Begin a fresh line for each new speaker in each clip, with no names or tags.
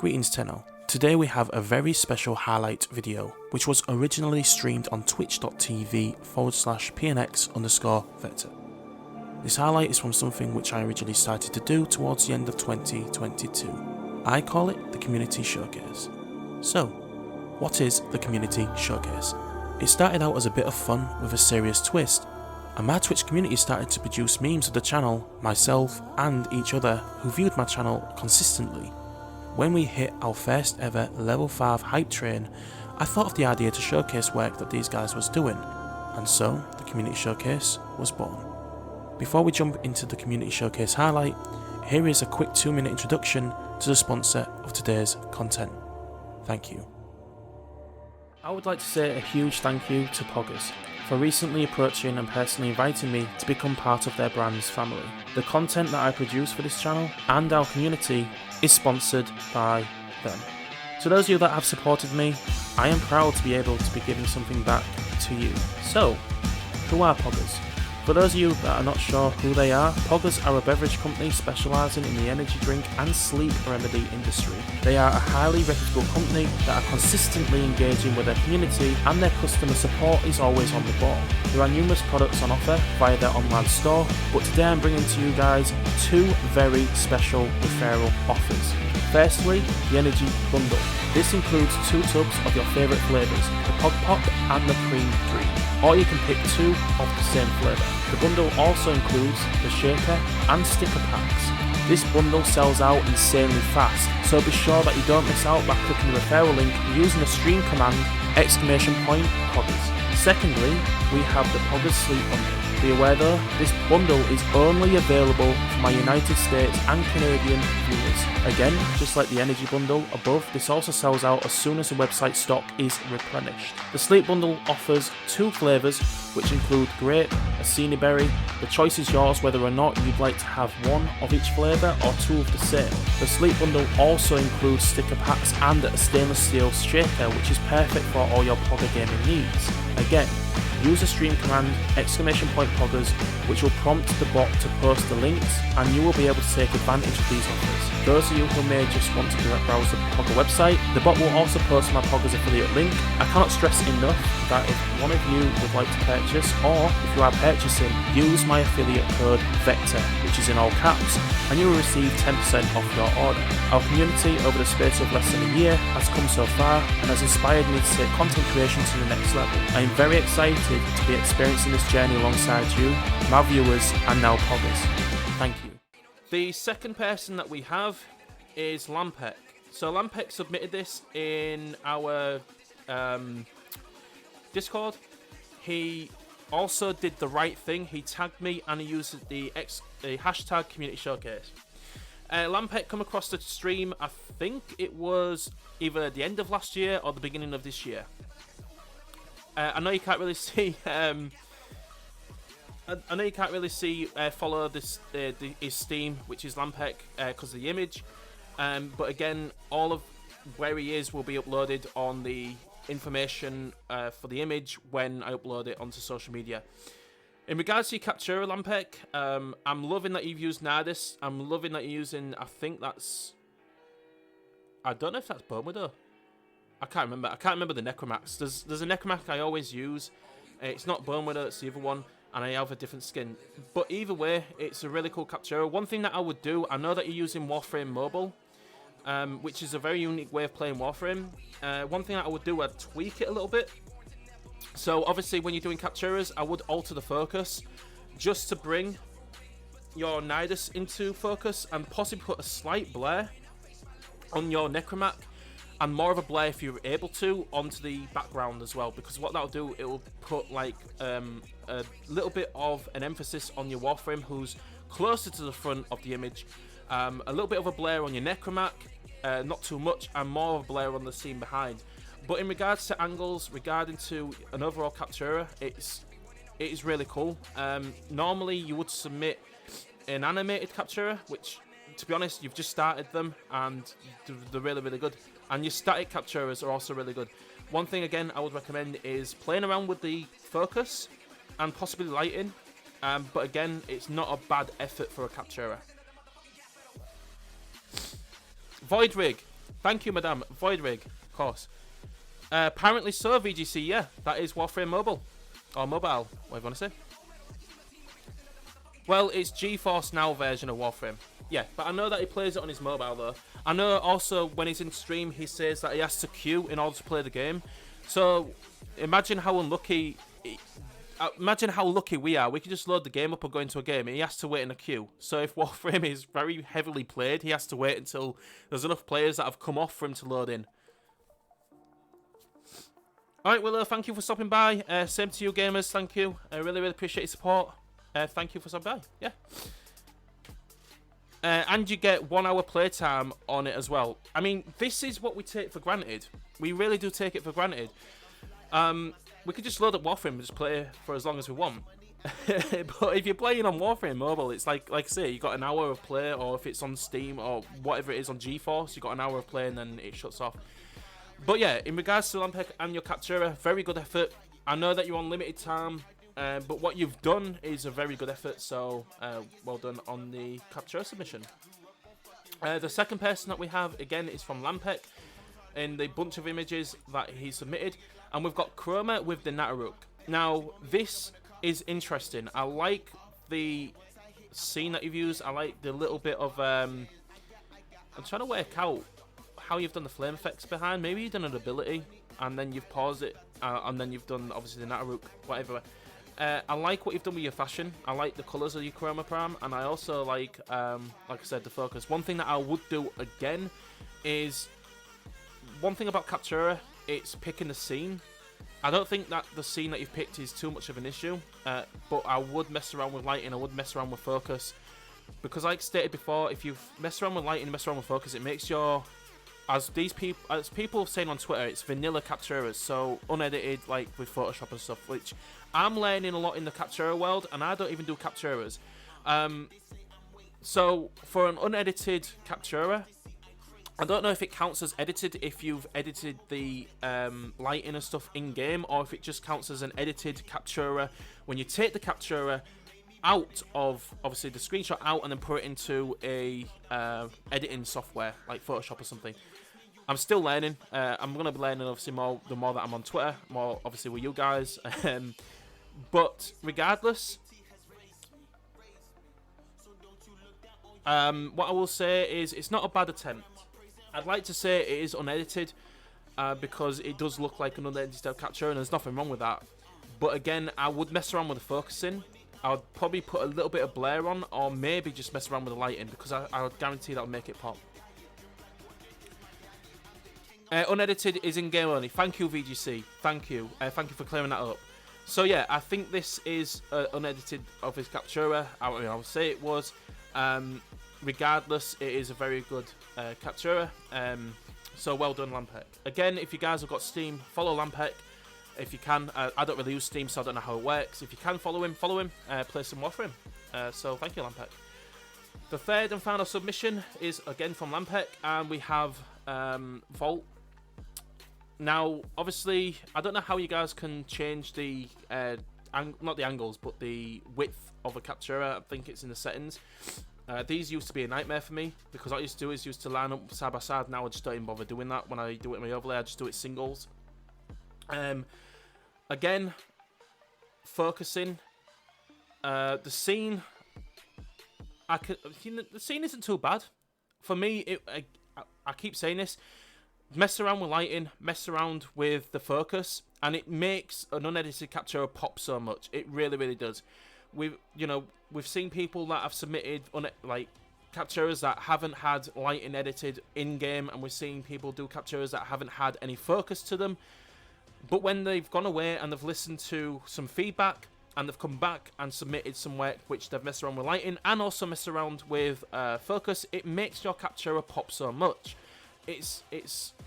Greetings Tenno. Today we have a very special highlight video, which was originally streamed on twitch.tv/pnx_vector. This highlight is from something which I originally started to do towards the end of 2022. I call it the Community Showcase. So, what is the Community Showcase? It started out as a bit of fun with a serious twist, and my Twitch community started to produce memes of the channel, myself and each other who viewed my channel consistently. When we hit our first ever level 5 hype train, I thought of the idea to showcase work that these guys was doing, and so the Community Showcase was born. Before we jump into the Community Showcase highlight, here is a quick 2-minute introduction to the sponsor of today's content. Thank you. I would like to say a huge thank you to Poggers for recently approaching and personally inviting me to become part of their brand's family. The content that I produce for this channel and our community is sponsored by them. To those of you that have supported me, I am proud to be able to be giving something back to you. So, who are Poggers? For those of you that are not sure who they are, Poggers are a beverage company specialising in the energy drink and sleep remedy industry. They are a highly reputable company that are consistently engaging with their community, and their customer support is always on the ball. There are numerous products on offer via their online store, but today I'm bringing to you guys 2 very special referral offers. Firstly, the Energy Bundle. This includes 2 tubs of your favourite flavours, the Pog Pop and the Cream Dream, or you can pick 2 of the same flavour. The bundle also includes the shaker and sticker packs. This bundle sells out insanely fast, so be sure that you don't miss out by clicking the referral link using the stream command !Poggers. Secondly, we have the Poggers Sleep Bundle. Be aware though, this bundle is only available for my United States and Canadian viewers. Again, just like the Energy Bundle above, this also sells out as soon as the website stock is replenished. The Sleep Bundle offers 2 flavours, which include grape, acini berry. The choice is yours whether or not you'd like to have 1 of each flavour or 2 of the same. The Sleep Bundle also includes sticker packs and a stainless steel shaker, which is perfect for all your Pogger gaming needs. Again, use the stream command !Poggers, which will prompt the bot to post the links, and you will be able to take advantage of these offers. Those of you who may just want to browse the Pogger website, the bot will also post my Poggers affiliate link. I cannot stress enough that if one of you would like to purchase, or if you are purchasing, use my affiliate code VECTOR, which is in all caps, and you will receive 10% off your order. Our community over the space of less than a year has come so far and has inspired me to take content creation to the next level. I am very excited to be experiencing this journey alongside you, my viewers, and now Poggers. Thank you. The second person that we have is Lampek. So Lampek submitted this in our Discord. He also did the right thing. He tagged me and he used the hashtag Community Showcase. Lampek come across the stream, I think it was either the end of last year or the beginning of this year. I know you can't really see. I know you can't really see follow this his Steam, which is Lampek, because of the image. But again, all of where he is will be uploaded on the information for the image when I upload it onto social media. In regards to your Captura, Lampek, I'm loving that you've used Nardis. I'm loving that you're using. I think that's. I don't know if that's Bone Widow. I can't remember. I can't remember the Necromax. There's a Necromax I always use. It's not Bone Widow, it's the other one, and I have a different skin. But either way, it's a really cool Captura. One thing that I would do, I know that you're using Warframe Mobile, which is a very unique way of playing Warframe. One thing that I would do, I'd tweak it a little bit. So obviously when you're doing Capturas, I would alter the focus just to bring your Nidus into focus and possibly put a slight blur on your Necromac, and more of a blur if you're able to onto the background as well, because what that'll do, it will put like a little bit of an emphasis on your Warframe who's closer to the front of the image, a little bit of a blur on your Necromac, not too much, and more of a blur on the scene behind. But in regards to angles, regarding to an overall Captura, it is really cool. Normally you would submit an animated Captura, which to be honest, you've just started them and they're really, really good. And your static Capturas are also really good. One thing again I would recommend is playing around with the focus and possibly lighting. But again, it's not a bad effort for a Captura. Void Rig. Thank you, Madame. Voidrig, of course. Apparently so, VGC, yeah. That is Warframe Mobile. Or Mobile, whatever you want to say. Well, it's GeForce Now version of Warframe. Yeah, but I know that he plays it on his mobile, though. I know also when he's in stream, he says that he has to queue in order to play the game. So, imagine how unlucky... Imagine how lucky we are. We can just load the game up or go into a game, and he has to wait in a queue. So if Warframe is very heavily played, he has to wait until there's enough players that have come off for him to load in. Alright, Willow, thank you for stopping by. Same to you, gamers. Thank you. I really, really appreciate your support. Thank you for stopping by. Yeah. And you get 1 hour playtime on it as well. I mean, this is what we take for granted. We really do take it for granted. We could just load up Warframe and just play for as long as we want. But if you're playing on Warframe Mobile, it's like I say, you got an hour of play, or if it's on Steam or whatever it is on GeForce, you got an hour of play and then it shuts off. But yeah, in regards to Lampek and your Captura, very good effort. I know that you're on limited time, but what you've done is a very good effort, so well done on the Captura submission. The second person that we have, again, is from Lampek, in the bunch of images that he submitted. And we've got Chroma with the Nataruk. Now, this is interesting. I like the scene that you've used. I like the little bit of... I'm trying to work out how you've done the flame effects behind. Maybe you've done an ability, and then you've paused it, and then you've done, obviously, the Nataruk, whatever. I like what you've done with your fashion. I like the colours of your Chroma Pram, and I also like I said, the focus. One thing that I would do again is... One thing about Captura, it's picking the scene. I don't think that the scene that you've picked is too much of an issue, but I would mess around with lighting, I would mess around with focus, because like stated before, if you mess around with lighting, mess around with focus, it makes your, as people saying on Twitter, it's vanilla Capturas, so unedited, like with Photoshop and stuff, which I'm learning a lot in the Captura world, and I don't even do Capturas. So for an unedited Captura, I don't know if it counts as edited if you've edited the lighting and stuff in-game, or if it just counts as an edited Captura when you take the Captura out of, obviously, the screenshot out and then put it into a editing software, like Photoshop or something. I'm still learning. I'm going to be learning, obviously, more the more that I'm on Twitter, more, obviously, with you guys. But regardless... what I will say is it's not a bad attempt. I'd like to say it is unedited because it does look like an unedited capture, and there's nothing wrong with that. But again, I would mess around with the focusing. I would probably put a little bit of blur on, or maybe just mess around with the lighting, because I would guarantee that would make it pop. Unedited is in-game only. Thank you, VGC. Thank you. Thank you for clearing that up. So yeah, I think this is unedited of his Captura. I would say it was. Regardless, it is a very good Captura. So well done, Lampek. Again, if you guys have got Steam, follow Lampek if you can. I don't really use Steam, so I don't know how it works. If you can follow him, play some Warframe. So thank you, Lampek. The third and final submission is again from Lampek, and we have Vault. Now, obviously, I don't know how you guys can change the not the angles, but the width of a Captura. I think it's in the settings. These used to be a nightmare for me, because what I used to do is used to line up side by side. Now I just don't even bother doing that. When I do it in my overlay, I just do it singles. Again, focusing. The scene, the scene isn't too bad. For me, I keep saying this. Mess around with lighting, mess around with the focus, and it makes an unedited Captura pop so much. It really, really does. We've seen people that have submitted Capturas that haven't had lighting edited in-game, and we're seeing people do Capturas that haven't had any focus to them. But when they've gone away and they've listened to some feedback, and they've come back and submitted some work which they've messed around with lighting and also messed around with focus, it makes your Captura pop so much.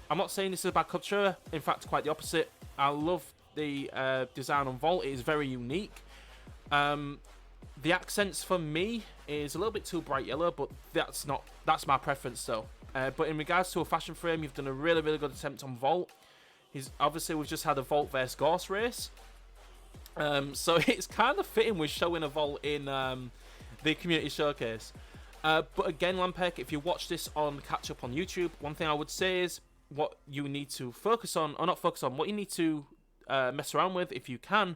I'm not saying this is a bad Captura, in fact quite the opposite. I love the design on Vault. It is very unique. The accents for me is a little bit too bright yellow, but that's my preference though. But in regards to a fashion frame, you've done a really, really good attempt on Vault. Obviously we've just had a Vault vs Ghost race, so it's kind of fitting with showing a Vault in the community showcase. But again, Lampek, if you watch this on catch up on YouTube, one thing I would say is what you need to focus on, or not focus on, what you need to mess around with if you can.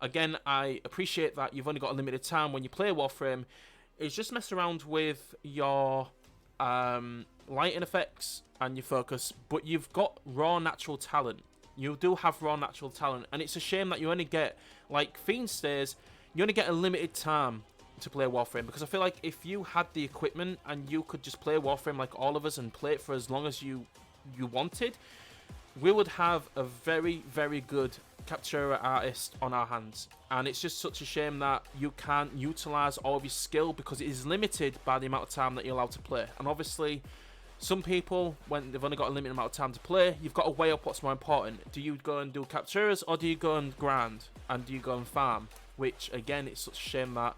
Again, I appreciate that you've only got a limited time when you play Warframe. Is just mess around with your lighting effects and your focus, but you've got raw natural talent. You do have raw natural talent, and it's a shame that you only get, like Fiend says, you only get a limited time to play Warframe, because I feel like if you had the equipment and you could just play Warframe like all of us and play it for as long as you wanted, we would have a very, very good Captura artist on our hands. And it's just such a shame that you can't utilize all of your skill because it is limited by the amount of time that you're allowed to play. And obviously, some people, when they've only got a limited amount of time to play, you've got to weigh up what's more important. Do you go and do Capturas, or do you go and grind? And do you go and farm? Which, again, it's such a shame that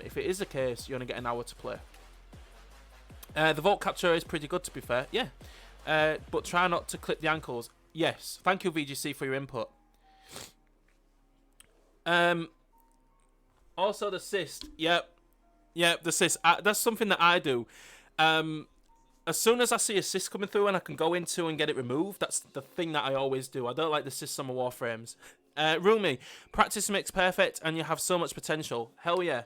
if it is the case, you only get an hour to play. The Vault Captura is pretty good, to be fair. Yeah. But try not to clip the ankles. Yes. Thank you, VGC, for your input. Also, the cyst. Yep, the cyst. That's something that I do. As soon as I see a cyst coming through and I can go into and get it removed, that's the thing that I always do. I don't like the cysts on my Warframes. Rumi, practice makes perfect and you have so much potential. Hell yeah.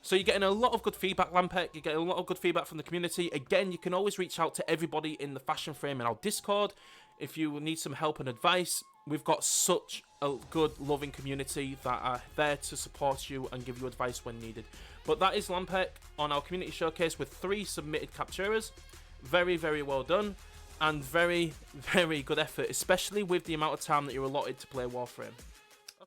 So you're getting a lot of good feedback, Lampek. You're getting a lot of good feedback from the community. Again, you can always reach out to everybody in the Fashion Frame in our Discord if you need some help and advice. We've got such a good, loving community that are there to support you and give you advice when needed. But that is Lampek on our community showcase with 3 submitted Capturas. Very, very well done. And very, very good effort, especially with the amount of time that you're allotted to play Warframe.